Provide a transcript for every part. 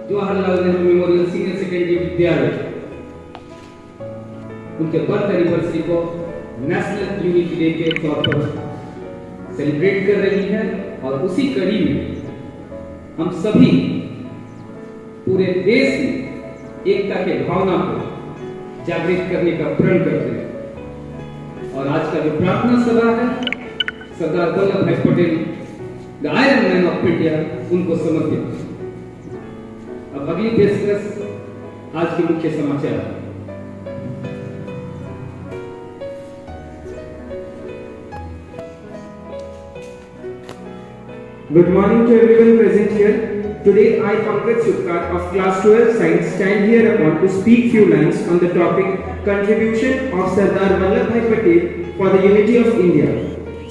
Jawaharlal Nehru memorial senior secondary विद्यालय उनके birth anniversary को नेशनल यूनिटी डे के तौर पर सेलिब्रेट कर रही है और उसी कड़ी में हम सभी पूरे देश में एकता के भावना को जागृत करने का प्रण करते हैं। और आज का जो प्रार्थना सभा है सरदार वल्लभ भाई Patel the iron man of India उनको समर्पित है। अब अगली पेशकश आज के मुख्य समाचार। Good morning to everyone present here. Today I, Pankaj Sutkar of class 12 science stand here upon to speak few lines on the topic contribution of Sardar Vallabhbhai Patel for the unity of India.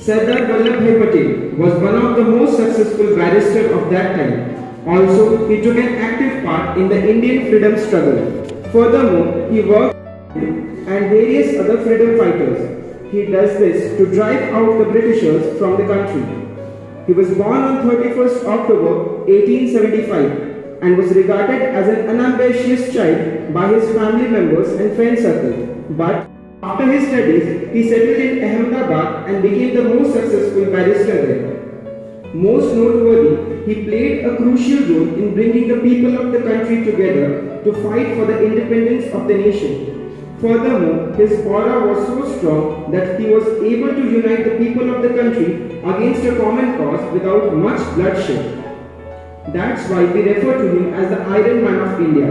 Sardar Vallabhbhai Patel was one of the most successful barristers of that time. Also, he took an active part in the Indian freedom struggle. Furthermore, he worked and various other freedom fighters. He does this to drive out the Britishers from the country. He was born on 31st October 1875 and was regarded as an unambitious child by his family members and friend circle. But after his studies, he settled in Ahmedabad and became the most successful barrister there. Most noteworthy, he played a crucial role in bringing the people of the country together to fight for the independence of the nation. Furthermore, his aura was so strong that he was able to unite the people of the country against a common cause without much bloodshed. That's why we refer to him as the Iron Man of India.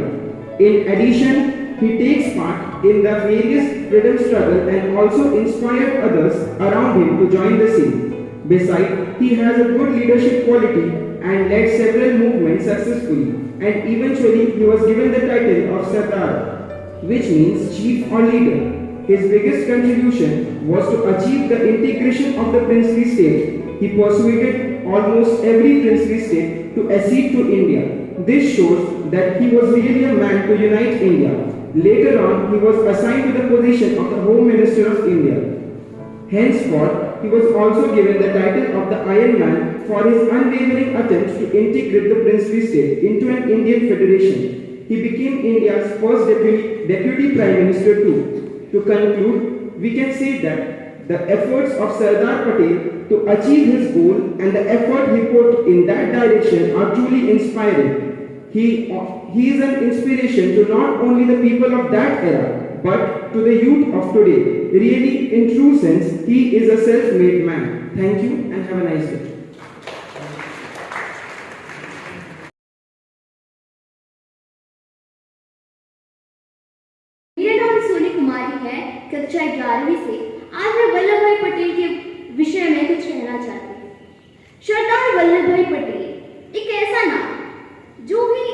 In addition, he takes part in the various freedom struggle and also inspired others around him to join the same. Besides, he has a good leadership quality and led several movements successfully, and eventually he was given the title of Sardar, which means chief or leader. His biggest contribution was to achieve the integration of the princely state. He persuaded almost every princely state to accede to India. This shows that he was really a man to unite India. Later on, he was assigned to the position of the Home Minister of India. Henceforth, he was also given the title of the Iron Man for his unwavering attempt to integrate the princely state into an Indian federation. He became India's first deputy prime minister too. To conclude, we can say that the efforts of Sardar Patel to achieve his goal and the effort he put in that direction are truly inspiring. He is an inspiration to not only the people of that era, but to the youth of today. Really, in true sense, he is a self-made man. Thank you and have a nice day. है कक्षा 11वीं से। आज मैं वल्लभ भाई पटेल के विषय में कुछ कहना चाहती हूँ। सरदार वल्लभ भाई पटेल एक ऐसा नाम जो भी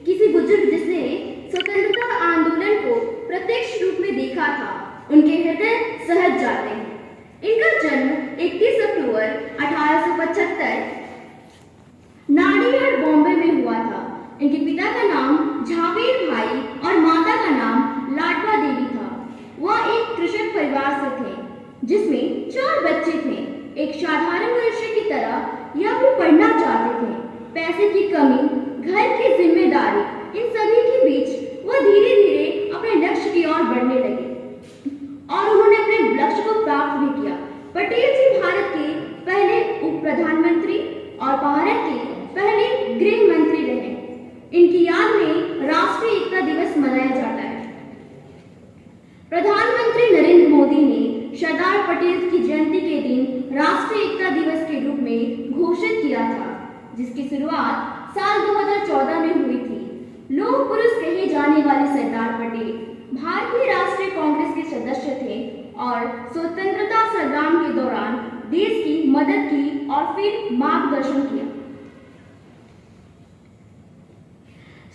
किसी बुजुर्ग जिसने स्वतंत्रता आंदोलन को प्रत्यक्ष रूप में देखा था, उनके हृदय सहज जाते हैं। इनका जन्म 31 अक्टूबर 1875 नाडियाड बॉम्बे में हुआ था। इनके पिता का नाम झावेर भाई और माता का नाम लाडवा देवी था। वह एक कृषक परिवार से थे जिसमें 4 बच्चे थे। एक साधारण मनुष्य की तरह यह भी पढ़ना चाहते थे। पैसे की कमी, घर की जिम्मेदारी, इन सभी के बीच वह धीरे धीरे अपने लक्ष्य की ओर बढ़ने लगे और उन्होंने अपने लक्ष्य को प्राप्त भी किया। पटेल जी भारत के पहले उप प्रधानमंत्री और भारत के पहले गृह मंत्री रहे। इनकी याद में राष्ट्रीय एकता दिवस मनाया जाता है। प्रधानमंत्री नरेंद्र मोदी ने सरदार पटेल की जयंती के दिन राष्ट्रीय एकता दिवस के रूप में घोषित किया था, जिसकी शुरुआत साल 2014 में हुई थी। लौह पुरुष कहे जाने वाले सरदार पटेल भारतीय राष्ट्रीय कांग्रेस के सदस्य थे और स्वतंत्रता संग्राम के दौरान देश की मदद की और फिर मार्गदर्शन किया।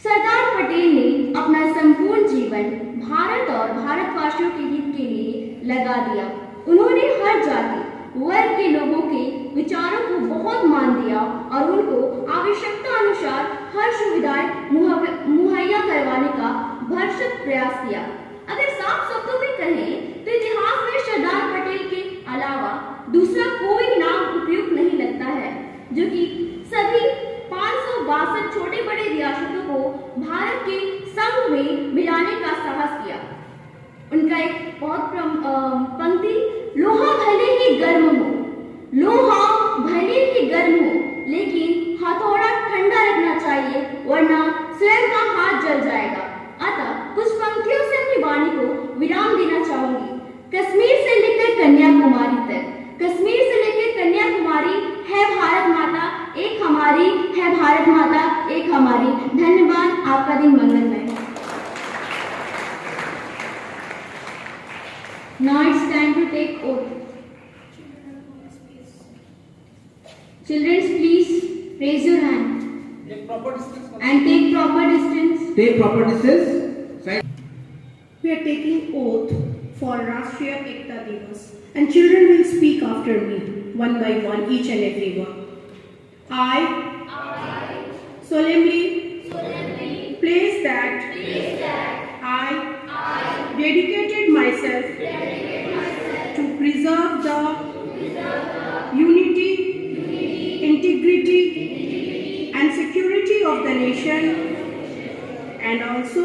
सरदार पटेल ने अपना संपूर्ण जीवन भारत और भारतवासियों के हित के लिए लगा दिया। उन्होंने हर जाति वर्ग के लोगों के विचारों को बहुत मान दिया और उनको आवश्यकता अनुसार हर सुविधाएं मुहैया करवाने का भरसक प्रयास किया। अगर साफ शब्दों में कहें तो इतिहास में सरदार पटेल के अलावा दूसरा कोई नाम उपयुक्त नहीं लगता है, जो कि सभी 562 छोटे बड़े रियासतों को उनका एक बहुत पंक्ति, लोहा भले ही गर्म हो, लोहा भले ही गर्म हो, लेकिन हथौड़ा ठंडा रखना चाहिए, वरना स्वयं का हाथ जल जाएगा। अतः कुछ पंक्तियों से अपनी वाणी को विराम देना चाहूंगी। कश्मीर से लेकर कन्याकुमारी तक, कश्मीर से लेकर कन्याकुमारी है भारत माता एक हमारी, है भारत माता एक हमारी। धन्यवाद, आपका दिन मंगलमय। Now it's time to take oath. Children, please raise your hand Take proper distance. and take proper distance. Take proper distance. We are taking oath for Rashtriya Ekta Divas, and children will speak after me, one by one, each and every one. I solemnly place that I dedicated myself to preserve the unity, integrity, and security of the nation, and also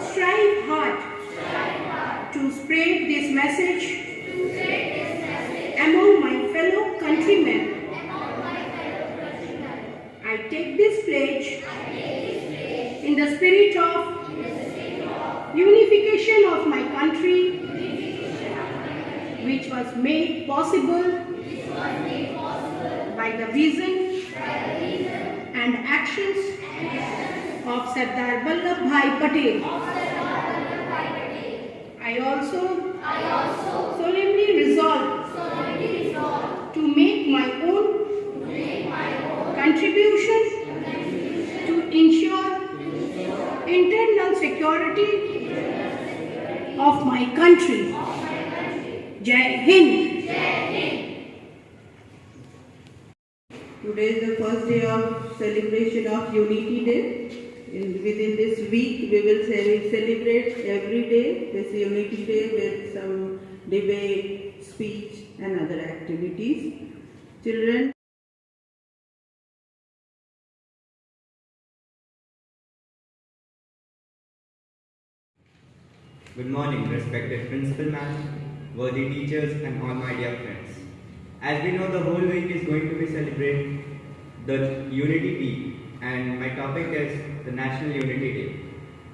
strive hard to spread this message among my fellow countrymen. I take this pledge in the spirit of unification of my country, which was made possible by the vision and actions of Sardar Vallabhbhai Patel. I also solemnly resolve to make my own contribution to ensure internal security of my country. Jai Hind. Today is the first day of celebration of Unity Day. Within this week, we will celebrate every day this Unity Day with some debate, speech, and other activities. Children. Good morning, respected Principal Ma'am, worthy teachers, and all my dear friends. As we know, the whole week is going to be celebrating the Unity Week, and my topic is the National Unity Day.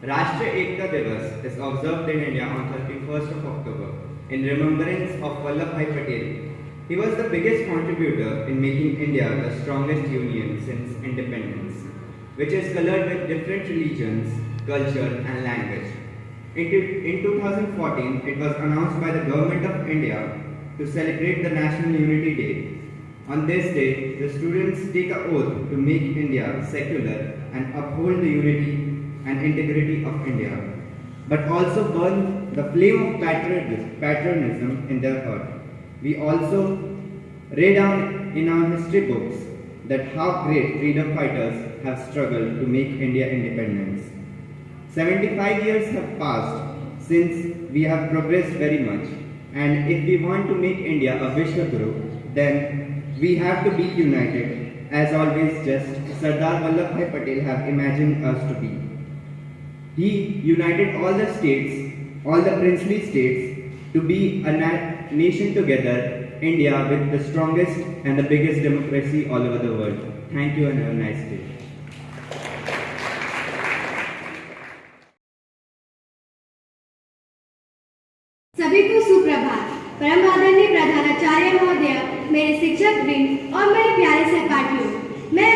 Rashtriya Ekta Divas is observed in India on 31st of October in remembrance of Vallabhbhai Patel. He was the biggest contributor in making India the strongest union since independence, which is colored with different religions, culture, and language. In 2014, it was announced by the Government of India to celebrate the National Unity Day. On this day, the students take an oath to make India secular and uphold the unity and integrity of India, but also burn the flame of patriotism in their heart. We also read down in our history books that how great freedom fighters have struggled to make India independence. 75 years have passed since we have progressed very much, and if we want to make India a Vishwaguru, then we have to be united, as always just Sardar Vallabhbhai Patel have imagined us to be. He united all the states, all the princely states, to be a nation together, India with the strongest and the biggest democracy all over the world. Thank you and have a nice day. सभी को सुप्रभात। परम आदरणीय प्रधानाचार्य महोदय, मेरे शिक्षक वृंद और मेरे प्यारे सहपाठियों, मैं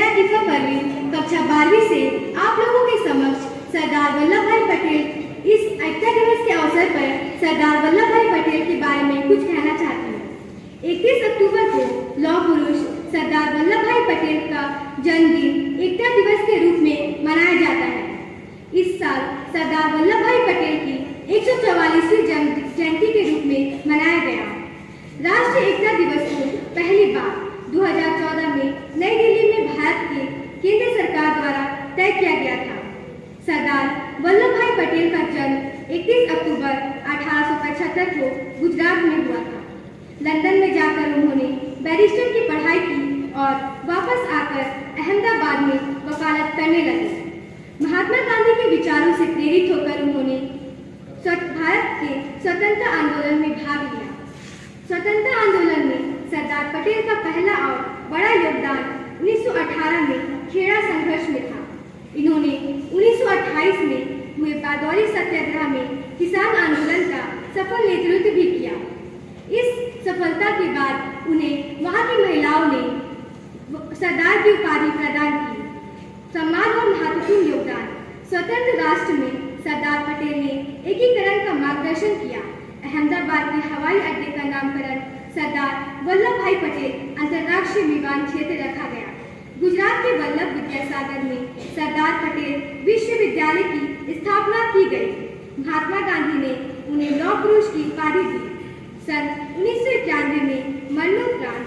अतीफा परवीन कक्षा 12वीं से आप लोगों के समक्ष सरदार वल्लभभाई पटेल इस एकता दिवस के अवसर पर सरदार वल्लभभाई पटेल के बारे में कुछ कहना चाहती हूँ। 31 अक्टूबर को लौह पुरुष सरदार वल्लभभाई पटेल का जन्मदिन एकता दिवस के रूप में मनाया जाता है। इस साल सरदार वल्लभभाई पटेल की 144वीं जयंती के रूप में मनाया गया। राष्ट्रीय एकता दिवस को पहली बार 2014 में नई दिल्ली में भारत के केंद्र सरकार द्वारा तय किया गया था। सरदार वल्लभभाई पटेल का जन्म 31 अक्टूबर 1875 को गुजरात में हुआ था। लंदन में जाकर उन्होंने बैरिस्टर की पढ़ाई की और वापस आकर अहमदाबाद में वकालत करने लगे। महात्मा गांधी के विचारों से प्रेरित होकर उन्होंने भारत के स्वतंत्रता आंदोलन में भाग लिया। स्वतंत्रता आंदोलन में सरदार पटेल का पहला और बड़ा योगदान 1918 में खेड़ा संघर्ष में था। इन्होंने 1928 में हुए बारदौली सत्याग्रह में किसान आंदोलन का सफल नेतृत्व भी किया। इस सफलता के बाद उन्हें वहां की महिलाओं ने सरदार की उपाधि प्रदान की। सम्मान और महत्वपूर्ण योगदान। स्वतंत्र राष्ट्र में सरदार पटेल ने एकीकरण का मार्गदर्शन किया। अहमदाबाद के हवाई अड्डे का नामकरण सरदार वल्लभ भाई पटेल अंतर्राष्ट्रीय विमान क्षेत्र रखा गया। गुजरात के वल्लभ विद्यासागर में सरदार पटेल विश्वविद्यालय की स्थापना की गई। महात्मा गांधी ने उन्हें लौह पुरुष की उपाधि दी। सन 1991 में मरणोपरांत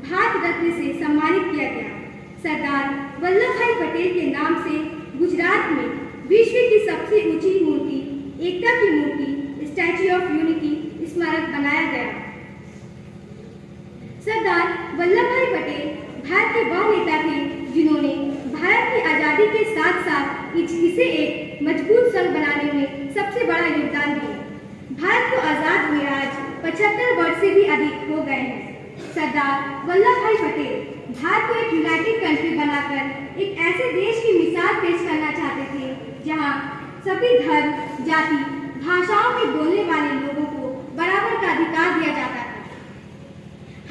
भारत रत्न से सम्मानित किया गया। सरदार वल्लभ भाई पटेल के नाम से गुजरात में विश्व की सबसे ऊंची मूर्ति, एकता की मूर्ति, स्टैच्यू ऑफ यूनिटी स्मारक बनाया गया। सरदार वल्लभ भाई पटेल भारत के वह नेता थे जिन्होंने भारत की आजादी के साथ साथ इसे एक मजबूत संघ बनाने में सबसे बड़ा योगदान दिया। भारत को आजाद हुए आज 75 वर्ष से भी अधिक हो गए हैं। सरदार वल्लभ भाई पटेल भारत को एक यूनाइटेड कंट्री बनाकर एक ऐसे देश की मिसाल पेश करना चाहते थे जहां सभी धर्म, जाति, भाषाओं में बोलने वाले लोगों को बराबर का अधिकार दिया जाता था।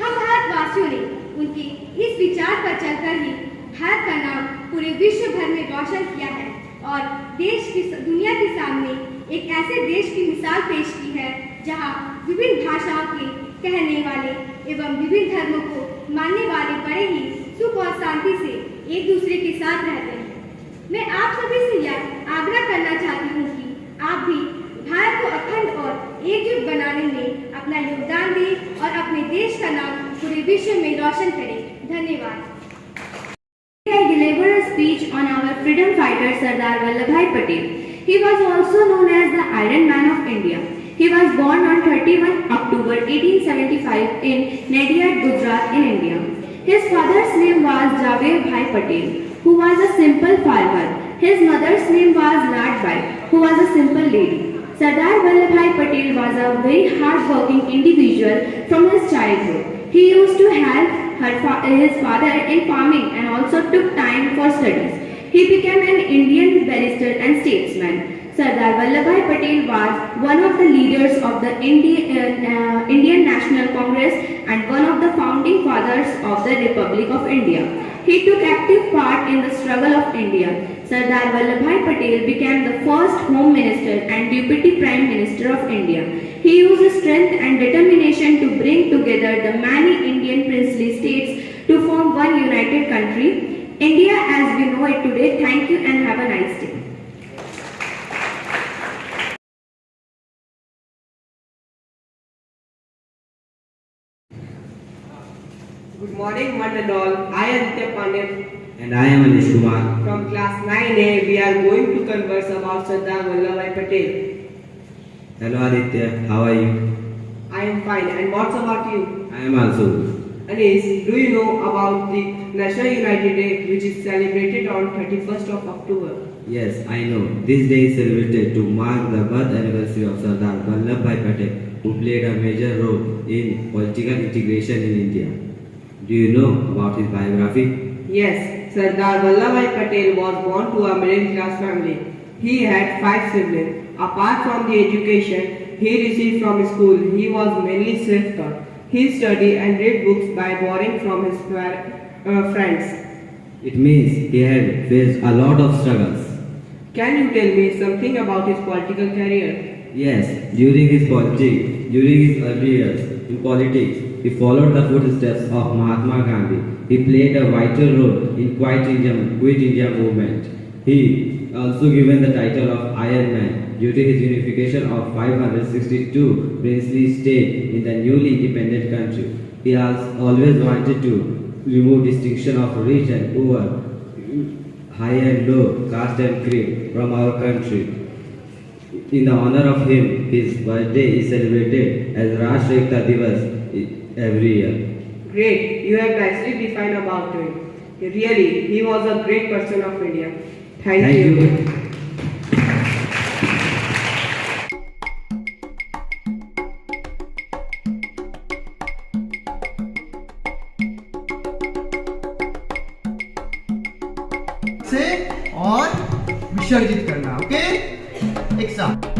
हम भारतवासियों ने उनके इस विचार पर चलकर ही भारत का नाम पूरे विश्व भर में रोशन किया है और दुनिया के सामने एक ऐसे देश की मिसाल पेश की है जहां विभिन्न भाषाओं के कहने वाले एवं विभिन्न धर्मों को मानने वाले बड़े ही सुख और शांति से एक दूसरे के साथ रहते हैं। मैं आप सभी से यह आग्रह करना चाहती हूँ कि आप भी भारत को अखंड और एकजुट बनाने में अपना योगदान दें और अपने देश का नाम पूरे विश्व में रोशन करें। धन्यवाद। I deliver a speech on our freedom fighter Sardar Vallabhbhai Patel. He was also known as the Iron Man of India. He was born on 31 October 1875 in Nadiad, Gujarat in India. His father's name was Javed Bhai Patel, who was a simple farmer. His mother's name was Ladbai, who was a simple lady. Sardar Vallabhbhai Patel was a very hard-working individual from his childhood. He used to help his father in farming and also took time for studies. He became an Indian barrister and statesman. Sardar Vallabhbhai Patel was one of the leaders of the Indian National Congress and one of the founding fathers of the Republic of India. He took active part in the struggle of India. Sardar Vallabhbhai Patel became the first Home Minister and Deputy Prime Minister of India. He used strength and determination to bring together the many Indian princely states to form one united country, India as we know it today. Thank you and have a nice day. Good morning, one and all. I am Aditya Pandey. And I am Anish Kumar. From class 9A, we are going to converse about Sardar Vallabhbhai Patel. Hello Aditya, how are you? I am fine. And what's about you? I am also. Anish, do you know about the National Unity Day, which is celebrated on 31st of October? Yes, I know. This day is celebrated to mark the birth anniversary of Sardar Vallabhbhai Patel, who played a major role in political integration in India. Do you know about his biography? Yes, Sardar Vallabhbhai Patel was born to a middle class family. He had 5 siblings. Apart from the education he received from school, he was mainly self-taught. He studied and read books by borrowing from his friends. It means he had faced a lot of struggles. Can you tell me something about his political career? Yes, during his early years in politics, he followed the footsteps of Mahatma Gandhi. He played a vital role in Quit India movement. He also given the title of Iron Man due to his unification of 562 princely states in the newly independent country. He has always wanted to remove distinction of rich and poor, high and low, caste and creed from our country. In the honor of him, his birthday is celebrated as Rashtriya Ekta Divas every year. Great, you have nicely defined about him. Really, he was a great person of India. Thank you. से और विसर्जित करना। Okay, एक साथ।